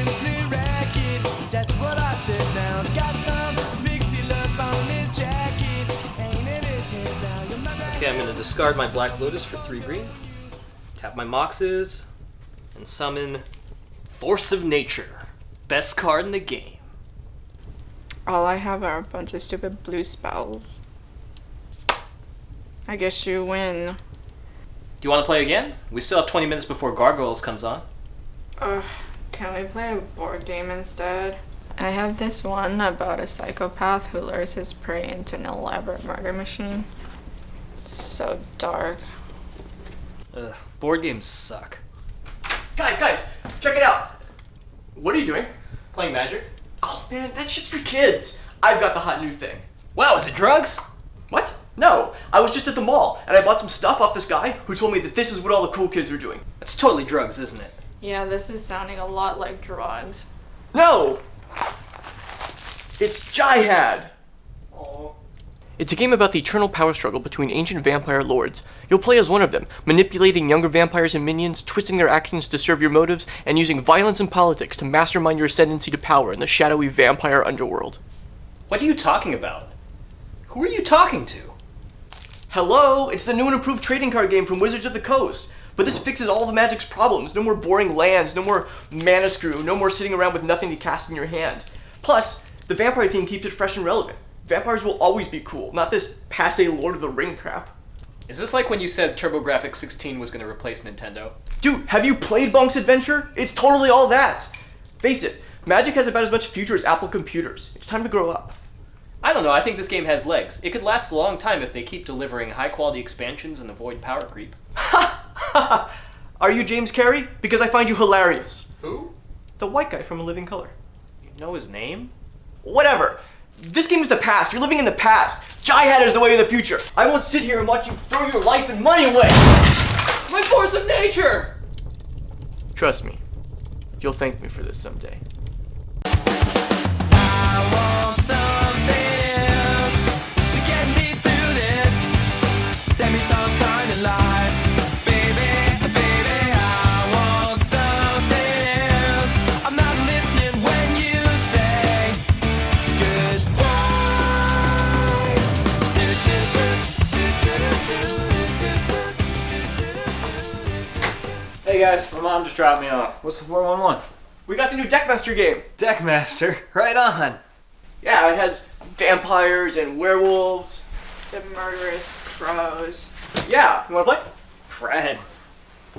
Immensely racket, that's what I said now. Got some mixy love on his jacket, ain't in his head now. Okay, I'm going to discard my Black Lotus for 3 green, tap my Moxes, and summon Force of Nature. Best card in the game. All I have are a bunch of stupid blue spells. I guess you win. Do you want to play again? We still have 20 minutes before Gargoyles comes on. Can we play a board game instead? I have this one about a psychopath who lures his prey into an elaborate murder machine. So dark. Ugh, board games suck. Guys, check it out. What are you doing? Playing Magic? Oh man, that shit's for kids. I've got the hot new thing. Wow, is it drugs? What? No, I was just at the mall and I bought some stuff off this guy who told me that this is what all the cool kids are doing. It's totally drugs, isn't it? Yeah, this is sounding a lot like drugs. No! It's Jihad! It's a game about the eternal power struggle between ancient vampire lords. You'll play as one of them, manipulating younger vampires and minions, twisting their actions to serve your motives, and using violence and politics to mastermind your ascendancy to power in the shadowy vampire underworld. What are you talking about? Who are you talking to? Hello, it's the new and improved trading card game from Wizards of the Coast. But this fixes all the Magic's problems. No more boring lands, no more mana screw, no more sitting around with nothing to cast in your hand. Plus, the vampire theme keeps it fresh and relevant. Vampires will always be cool, not this passe Lord of the Ring crap. Is this like when you said TurboGrafx 16 was going to replace Nintendo? Dude, have you played Bonk's Adventure? It's totally all that. Face it, Magic has about as much future as Apple computers. It's time to grow up. I don't know, I think this game has legs. It could last a long time if they keep delivering high-quality expansions and avoid power creep. Are you James Carey? Because I find you hilarious. Who? The white guy from A Living Color. You know his name? Whatever. This game is the past. You're living in the past. Jihad is the way of the future. I won't sit here and watch you throw your life and money away. My Force of Nature! Trust me. You'll thank me for this someday. I want something else to get me through this semi-tough kind of life. Baby, baby, I want something else. I'm not listening when you say goodbye. Hey guys, my mom just dropped me off. What's the 411? We got the new Deckmaster game. Deckmaster, right on. Yeah, it has vampires and werewolves. The murderous crows. Yeah, you wanna play? Fred.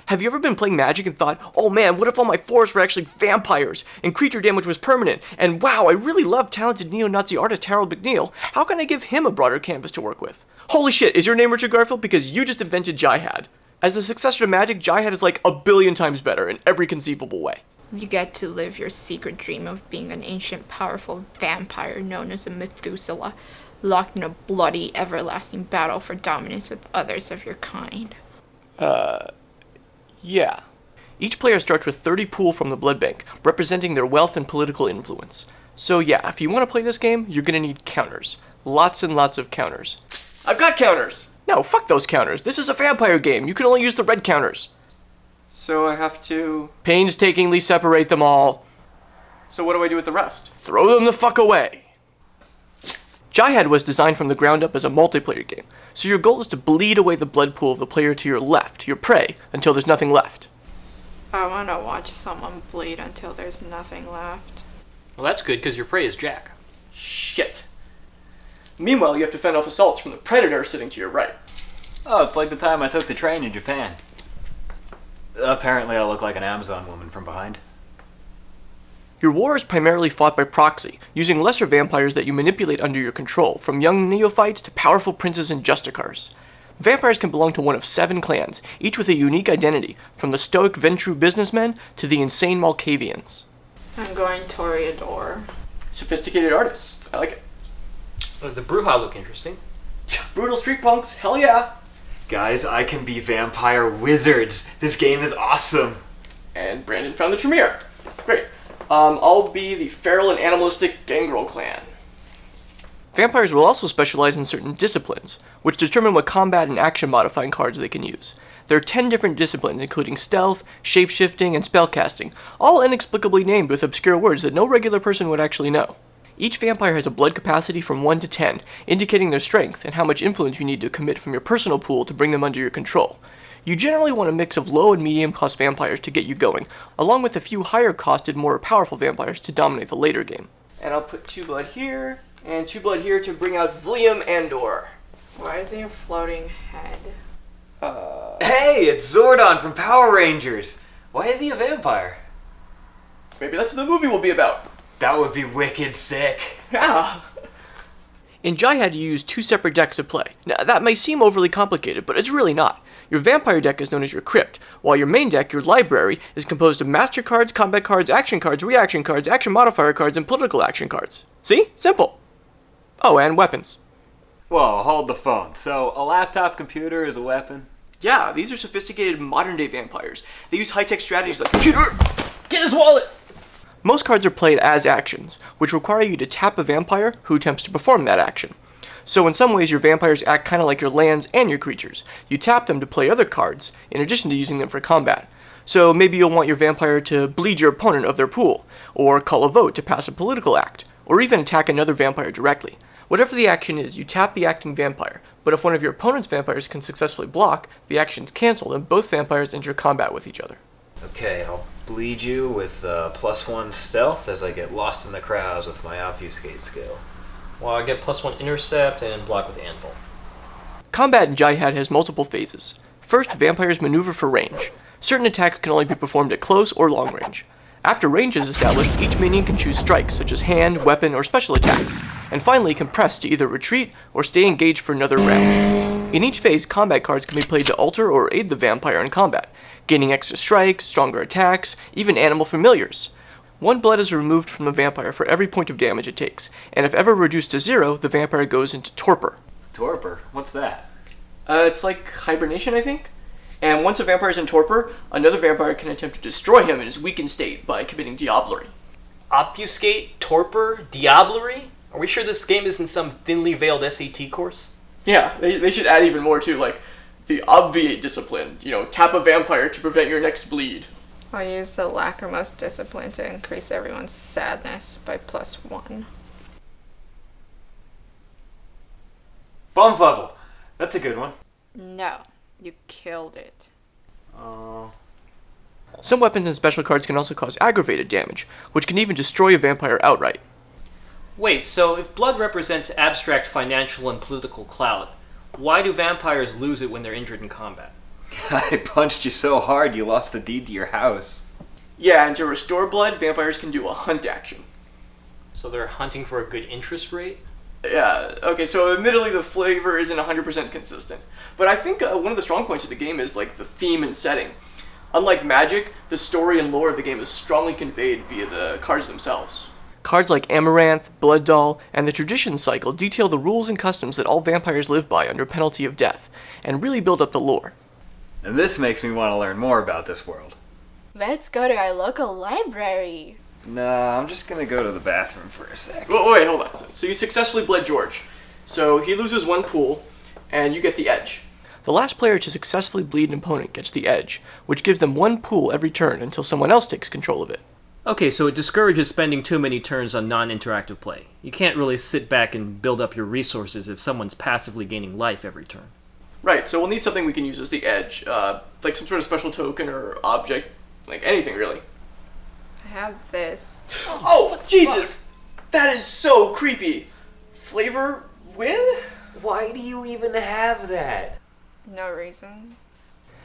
Have you ever been playing Magic and thought, oh man, what if all my forests were actually vampires and creature damage was permanent? And wow, I really love talented neo-Nazi artist Harold McNeil. How can I give him a broader canvas to work with? Holy shit, is your name Richard Garfield? Because you just invented Jihad. As the successor to Magic, Jihad is like 1,000,000,000 times better in every conceivable way. You get to live your secret dream of being an ancient, powerful vampire known as a Methuselah, locked in a bloody, everlasting battle for dominance with others of your kind. Yeah. Each player starts with 30 pool from the blood bank, representing their wealth and political influence. So yeah, if you want to play this game, you're gonna need counters. Lots and lots of counters. I've got counters! No, fuck those counters. This is a vampire game. You can only use the red counters. So I have to painstakingly separate them all. So what do I do with the rest? Throw them the fuck away. Jihad was designed from the ground up as a multiplayer game, so your goal is to bleed away the blood pool of the player to your left, your prey, until there's nothing left. I want to watch someone bleed until there's nothing left. Well, that's good, because your prey is Jack. Shit. Meanwhile, you have to fend off assaults from the predator sitting to your right. Oh, it's like the time I took the train in Japan. Apparently I look like an Amazon woman from behind. Your war is primarily fought by proxy, using lesser vampires that you manipulate under your control, from young neophytes to powerful princes and justicars. Vampires can belong to one of 7 clans, each with a unique identity, from the stoic Ventrue businessmen to the insane Malkavians. I'm going Toreador. Sophisticated artists. I like it. The Bruja look interesting. Brutal street punks. Hell yeah. Guys, I can be vampire wizards. This game is awesome. And Brandon found the Tremere. Great. I'll be the feral and animalistic Gangrel clan. Vampires will also specialize in certain disciplines, which determine what combat and action modifying cards they can use. There are 10 different disciplines, including stealth, shapeshifting, and spellcasting, all inexplicably named with obscure words that no regular person would actually know. Each vampire has a blood capacity from 1 to 10, indicating their strength and how much influence you need to commit from your personal pool to bring them under your control. You generally want a mix of low and medium cost vampires to get you going, along with a few higher costed, more powerful vampires to dominate the later game. And I'll put 2 blood here, and 2 blood here to bring out Vliam Andor. Why is he a floating head? Hey, it's Zordon from Power Rangers. Why is he a vampire? Maybe that's what the movie will be about. That would be wicked sick. Yeah. In Jihad, you use 2 separate decks to play. Now, that may seem overly complicated, but it's really not. Your vampire deck is known as your crypt, while your main deck, your library, is composed of master cards, combat cards, action cards, reaction cards, action modifier cards, and political action cards. See? Simple. Oh, and weapons. Whoa, hold the phone. So, a laptop computer is a weapon? Yeah, these are sophisticated modern-day vampires. They use high-tech strategies like computer. Get his wallet! Most cards are played as actions, which require you to tap a vampire who attempts to perform that action. So in some ways, your vampires act kind of like your lands and your creatures. You tap them to play other cards, in addition to using them for combat. So maybe you'll want your vampire to bleed your opponent of their pool, or call a vote to pass a political act, or even attack another vampire directly. Whatever the action is, you tap the acting vampire, but if one of your opponent's vampires can successfully block, the action's cancelled and both vampires enter combat with each other. Okay, I'll bleed you with +1 stealth as I get lost in the crowds with my obfuscate skill. Well, I get +1 intercept and block with anvil. Combat in Jihad has multiple phases. First, vampires maneuver for range. Certain attacks can only be performed at close or long range. After range is established, each minion can choose strikes, such as hand, weapon, or special attacks, and finally can press to either retreat or stay engaged for another round. In each phase, combat cards can be played to alter or aid the vampire in combat, gaining extra strikes, stronger attacks, even animal familiars. 1 blood is removed from the vampire for every point of damage it takes, and if ever reduced to 0, the vampire goes into torpor. Torpor? What's that? It's like hibernation, I think? And once a vampire is in torpor, another vampire can attempt to destroy him in his weakened state by committing diablerie. Obfuscate, torpor, diablerie? Are we sure this game isn't some thinly veiled SAT course? Yeah, they should add even more too, like the obviate discipline. Tap a vampire to prevent your next bleed. I'll use the Lachrymose discipline to increase everyone's sadness by +1. Bumfuzzle. That's a good one. No, you killed it. Some weapons and special cards can also cause aggravated damage, which can even destroy a vampire outright. Wait, so if blood represents abstract financial and political clout, why do vampires lose it when they're injured in combat? I punched you so hard you lost the deed to your house. Yeah, and to restore blood, vampires can do a hunt action. So they're hunting for a good interest rate? Yeah, okay, so admittedly the flavor isn't 100% consistent. But I think one of the strong points of the game is like the theme and setting. Unlike Magic, the story and lore of the game is strongly conveyed via the cards themselves. Cards like Amaranth, Blood Doll, and the Tradition Cycle detail the rules and customs that all vampires live by under penalty of death, and really build up the lore. And this makes me want to learn more about this world. Let's go to our local library. Nah, I'm just gonna go to the bathroom for a sec. Wait, hold on. So you successfully bled George. So he loses 1 pool, and you get the edge. The last player to successfully bleed an opponent gets the edge, which gives them 1 pool every turn until someone else takes control of it. Okay, so it discourages spending too many turns on non-interactive play. You can't really sit back and build up your resources if someone's passively gaining life every turn. Right, so we'll need something we can use as the edge, like some sort of special token or object, like anything really. I have this. Oh, Jesus! That is so creepy! Flavor win? Why do you even have that? No reason.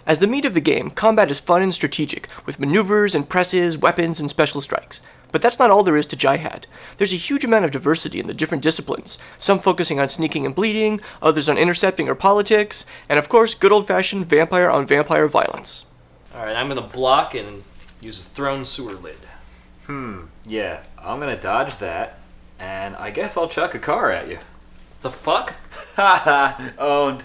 As the meat of the game, combat is fun and strategic, with maneuvers and presses, weapons, and special strikes. But that's not all there is to Jihad. There's a huge amount of diversity in the different disciplines, some focusing on sneaking and bleeding, others on intercepting or politics, and of course, good old-fashioned vampire-on-vampire violence. Alright, I'm gonna block and use a thrown sewer lid. Yeah, I'm gonna dodge that, and I guess I'll chuck a car at you. The fuck? Haha, owned.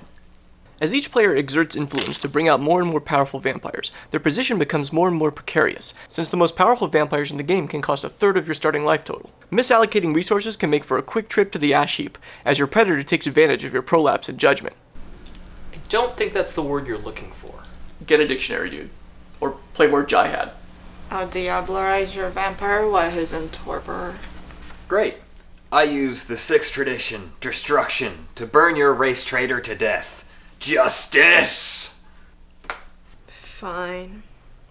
As each player exerts influence to bring out more and more powerful vampires, their position becomes more and more precarious, since the most powerful vampires in the game can cost a third of your starting life total. Misallocating resources can make for a quick trip to the ash heap, as your predator takes advantage of your prolapse and judgment. I don't think that's the word you're looking for. Get a dictionary, dude. Or play more Jihad. I'll diablerize your vampire while he's in torpor. Great. I use the sixth tradition, destruction, to burn your race traitor to death. Justice! Fine.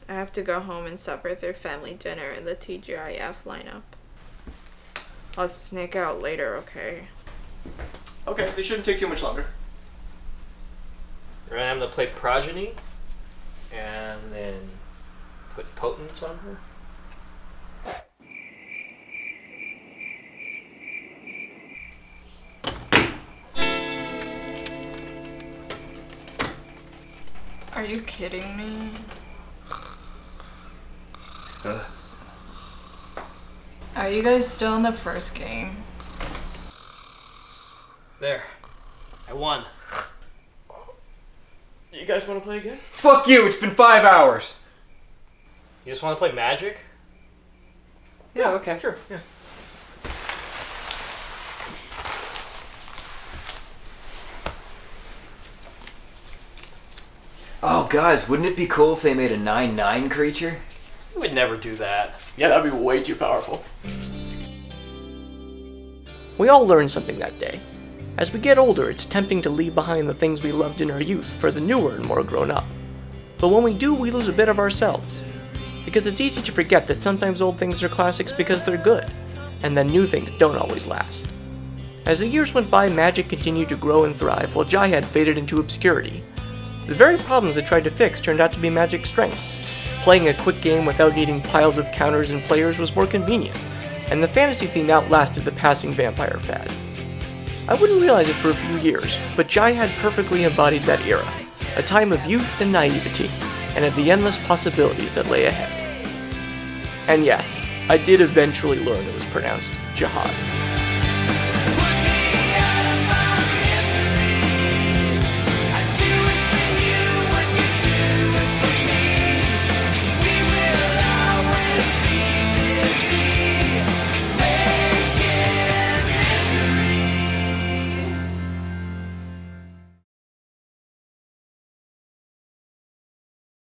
I have to go home and supper with their family dinner in the TGIF lineup. I'll sneak out later, okay? Okay, this shouldn't take too much longer. We're gonna have to play Progeny, and then put Potence on her. Are you kidding me? Are you guys still in the first game? There. I won. You guys want to play again? Fuck you, it's been 5 hours! You just want to play Magic? Yeah, okay, sure, yeah. Oh, guys, wouldn't it be cool if they made a 9/9 creature? You would never do that. Yeah, that'd be way too powerful. We all learned something that day. As we get older, it's tempting to leave behind the things we loved in our youth for the newer and more grown up. But when we do, we lose a bit of ourselves. Because it's easy to forget that sometimes old things are classics because they're good, and then new things don't always last. As the years went by, Magic continued to grow and thrive while Jihad faded into obscurity. The very problems it tried to fix turned out to be Magic's strengths. Playing a quick game without needing piles of counters and players was more convenient, and the fantasy theme outlasted the passing vampire fad. I wouldn't realize it for a few years, but Jihad perfectly embodied that era, a time of youth and naivety, and of the endless possibilities that lay ahead. And yes, I did eventually learn it was pronounced Jihad.